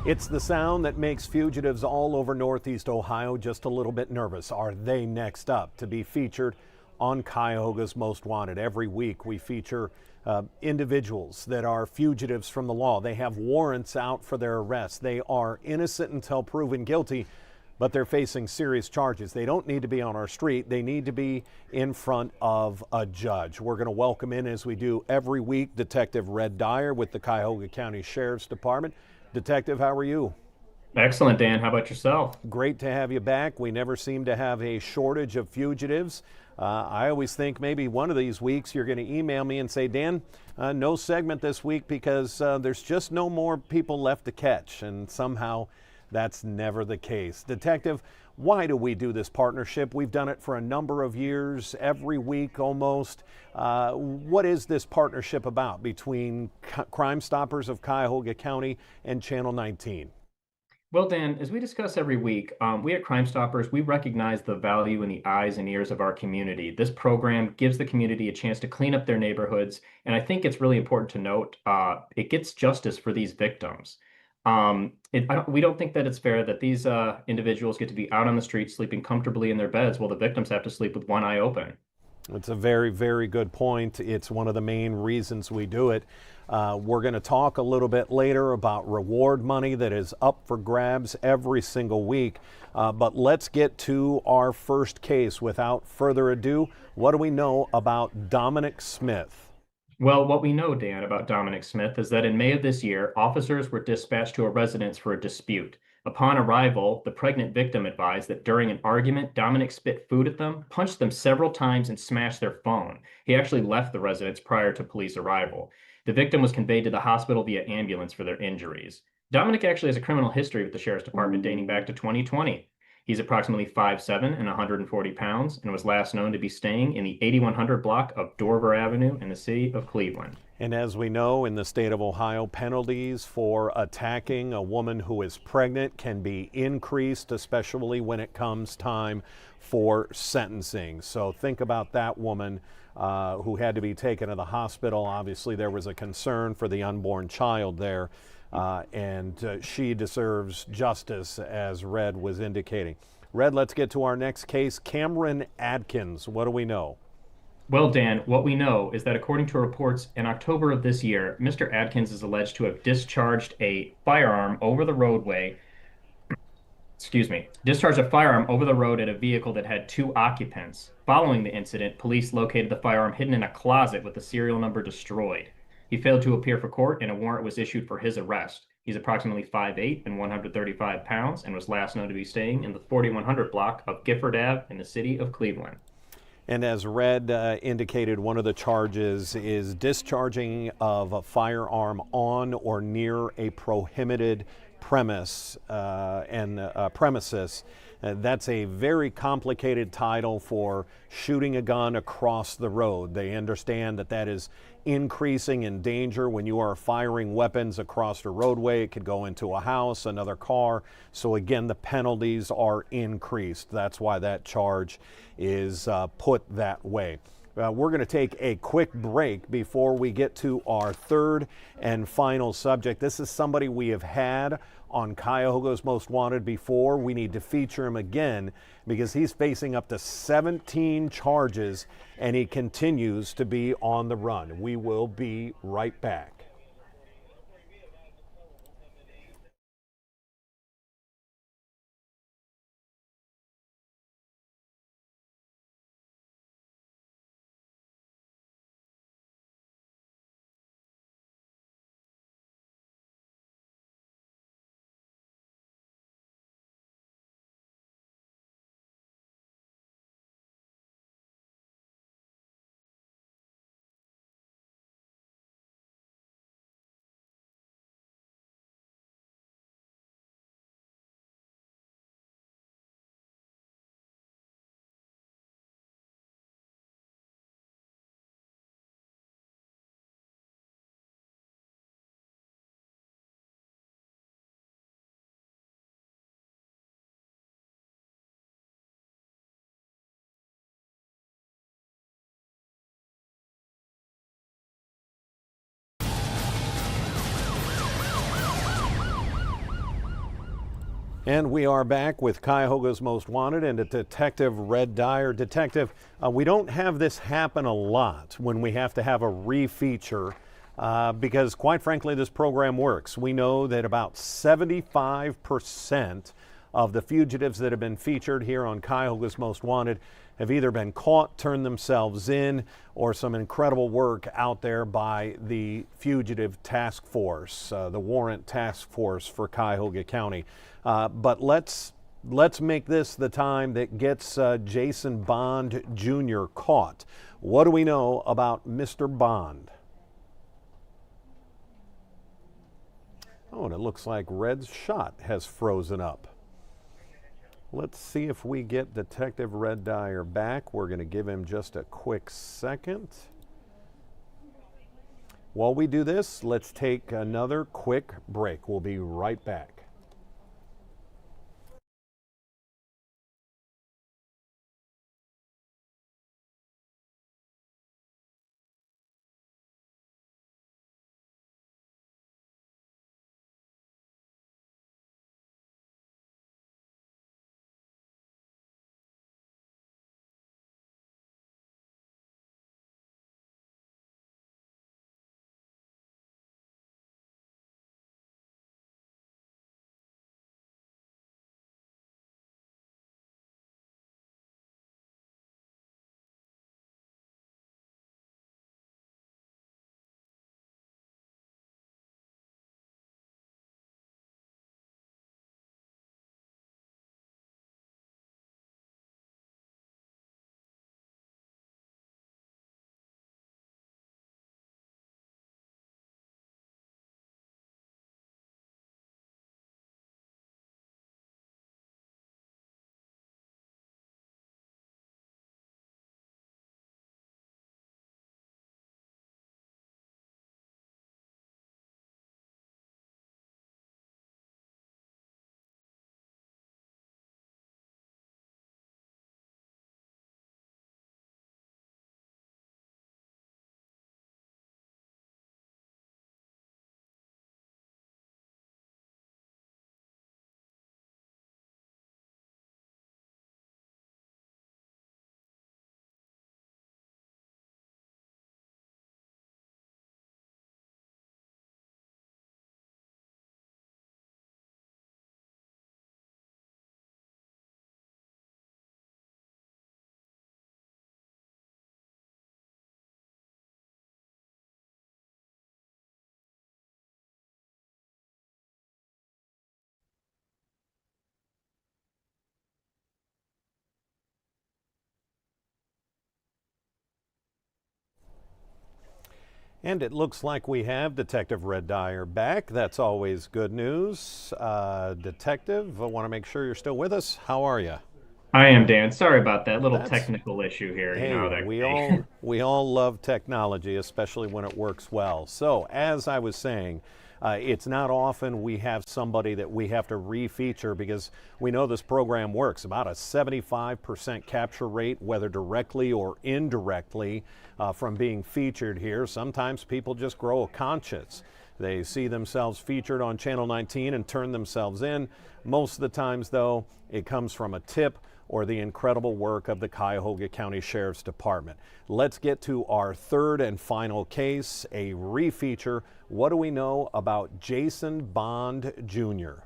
It's the sound that makes fugitives all over Northeast Ohio just a little bit nervous. Are they next up to be featured on Cuyahoga's Most Wanted? Every week we feature individuals that are fugitives from the law. They have warrants out for their arrest. They are innocent until proven guilty, but they're facing serious charges. They don't need to be on our street. They need to be in front of a judge. We're going to welcome in, as we do every week, Detective Red Dyer with the Cuyahoga County Sheriff's Department. Detective, how are you? Excellent, Dan. How about yourself? Great to have you back. We never seem to have a shortage of fugitives. I always think maybe one of these weeks you're going to email me and say, Dan, no segment this week because there's just no more people left to catch. And somehow that's never the case. Detective, why do we do this partnership? We've done it for a number of years, every week almost. What is this partnership about between Crime Stoppers of Cuyahoga County and Channel 19? Well, Dan, as we discuss every week, we at Crime Stoppers, we recognize the value in the eyes and ears of our community. This program gives the community a chance to clean up their neighborhoods, and I think it's really important to note it gets justice for these victims. We don't think that it's fair that these individuals get to be out on the street sleeping comfortably in their beds while the victims have to sleep with one eye open. It's a very, very good point. It's one of the main reasons we do it. We're going to talk a little bit later about reward money that is up for grabs every single week. But let's get to our first case. Without further ado, what do we know about Dominic Smith? Well, what we know, Dan, about Dominic Smith is that in May of this year, officers were dispatched to a residence for a dispute. Upon arrival, the pregnant victim advised that during an argument, Dominic spit food at them, punched them several times, and smashed their phone. He actually left the residence prior to police arrival. The victim was conveyed to the hospital via ambulance for their injuries. Dominic actually has a criminal history with the Sheriff's Department dating back to 2020. He's approximately 5'7" and 140 pounds and was last known to be staying in the 8100 block of Dorver Avenue in the city of Cleveland. And as we know, in the state of Ohio, penalties for attacking a woman who is pregnant can be increased, especially when it comes time for sentencing. So think about that woman who had to be taken to the hospital. Obviously, there was a concern for the unborn child there. And she deserves justice, as Red was indicating. Red, let's get to our next case. Cameron Atkins, what do we know? Well, Dan, what we know is that according to reports in October of this year, Mr. Atkins is alleged to have discharged a firearm over the roadway. Discharged a firearm over the road at a vehicle that had two occupants. Following the incident, police located the firearm hidden in a closet with the serial number destroyed. He failed to appear for court, and a warrant was issued for his arrest. He's approximately 5'8" and 135 pounds and was last known to be staying in the 4100 block of Gifford Ave in the city of Cleveland. And as Red indicated, one of the charges is discharging of a firearm on or near a prohibited premise and premises. That's a very complicated title for shooting a gun across the road. They understand that that is increasing in danger when you are firing weapons across the roadway. It could go into a house, another car. So again, the penalties are increased. That's why that charge is put that way. We're going to take a quick break before we get to our third and final subject. This is somebody we have had on Cuyahoga's Most Wanted before. We need to feature him again because he's facing up to 17 charges and he continues to be on the run. We will be right back. And we are back with Cuyahoga's Most Wanted and Detective Red Dyer. Detective, we don't have this happen a lot when we have to have a refeature because, quite frankly, this program works. We know that about 75% of the fugitives that have been featured here on Cuyahoga's Most Wanted have either been caught, turned themselves in, or some incredible work out there by the Fugitive Task Force, the Warrant Task Force for Cuyahoga County. But let's make this the time that gets Jason Bond Jr. caught. What do we know about Mr. Bond? Oh, and it looks like Red's shot has frozen up. Let's see if we get Detective Red Dyer back. We're going to give him just a quick second. While we do this, let's take another quick break. We'll be right back. And it looks like we have Detective Red Dyer back. That's always good news. Detective, I want to make sure you're still with us. How are you? I am, Dan. Sorry about that little That's technical issue here. You know Hey, how that can be. we all love technology, especially when it works well. So, as I was saying, it's not often we have somebody that we have to refeature because we know this program works. About a 75% capture rate, whether directly or indirectly, from being featured here. Sometimes people just grow a conscience. They see themselves featured on Channel 19 and turn themselves in. Most of the times, though, it comes from a tip or the incredible work of the Cuyahoga County Sheriff's Department. Let's get to our third and final case, a refeature. What do we know about Jason Bond Jr.?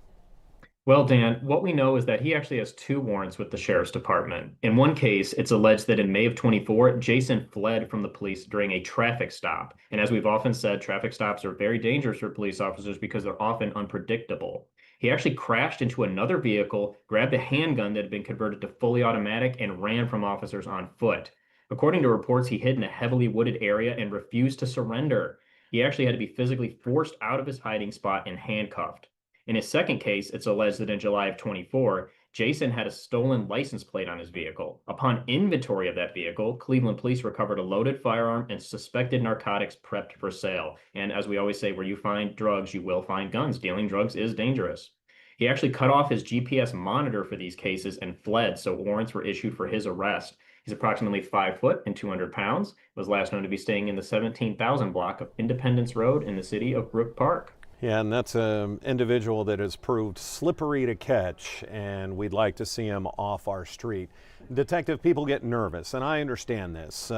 Well, Dan, what we know is that he actually has two warrants with the sheriff's department. In one case, it's alleged that in May of 24, Jason fled from the police during a traffic stop. And as we've often said, traffic stops are very dangerous for police officers because they're often unpredictable. He actually crashed into another vehicle, grabbed a handgun that had been converted to fully automatic, and ran from officers on foot. According to reports, he hid in a heavily wooded area and refused to surrender. He actually had to be physically forced out of his hiding spot and handcuffed. In his second case, it's alleged that in July of 24, Jason had a stolen license plate on his vehicle. Upon inventory of that vehicle, Cleveland police recovered a loaded firearm and suspected narcotics prepped for sale. And as we always say, where you find drugs, you will find guns. Dealing drugs is dangerous. He actually cut off his GPS monitor for these cases and fled, so warrants were issued for his arrest. He's approximately 5 foot and 200 pounds, was last known to be staying in the 17,000 block of Independence Road in the city of Brook Park. Yeah, and that's an individual that has proved slippery to catch, and we'd like to see him off our street. Detective, people get nervous, and I understand this.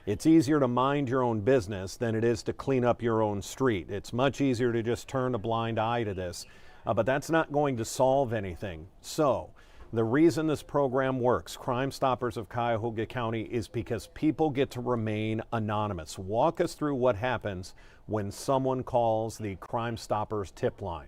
It's easier to mind your own business than it is to clean up your own street. It's much easier to just turn a blind eye to this, but that's not going to solve anything. So, the reason this program works, Crime Stoppers of Cuyahoga County, is because people get to remain anonymous. Walk us through what happens when someone calls the Crime Stoppers tip line.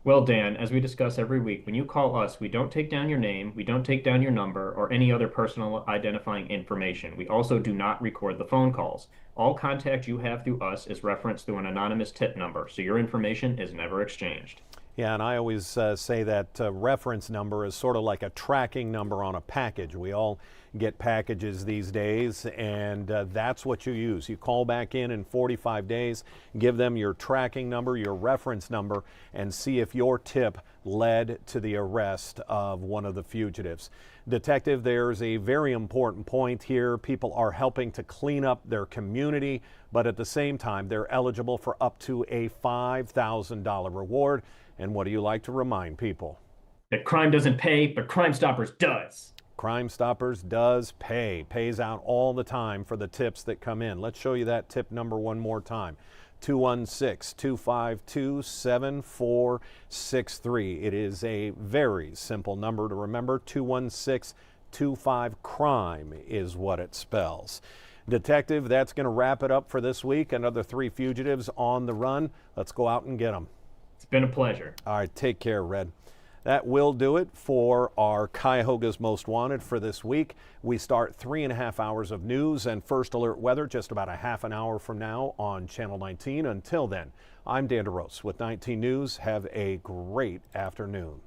Well, Dan, as we discuss every week, when you call us, we don't take down your name, we don't take down your number, or any other personal identifying information. We also do not record the phone calls. All contact you have through us is referenced through an anonymous tip number, so your information is never exchanged. Yeah, and I always say that reference number is sort of like a tracking number on a package. We all get packages these days, and that's what you use. You call back in 45 days, give them your tracking number, your reference number, and see if your tip led to the arrest of one of the fugitives. Detective, there's a very important point here. People are helping to clean up their community, but at the same time, they're eligible for up to a $5,000 reward. And what do you like to remind people? That crime doesn't pay, but Crime Stoppers does. Crime Stoppers does pay, pays out all the time for the tips that come in. Let's show you that tip number one more time. 216-252-7463. It is a very simple number to remember. 216-25-CRIME is what it spells. Detective, that's going to wrap it up for this week. Another 3 fugitives on the run. Let's go out and get them. It's been a pleasure. All right, take care, Red. That will do it for our Cuyahoga's Most Wanted for this week. We start 3.5 hours of news and first alert weather just about a half an hour from now on Channel 19. Until then, I'm Dan DeRose with 19 News. Have a great afternoon.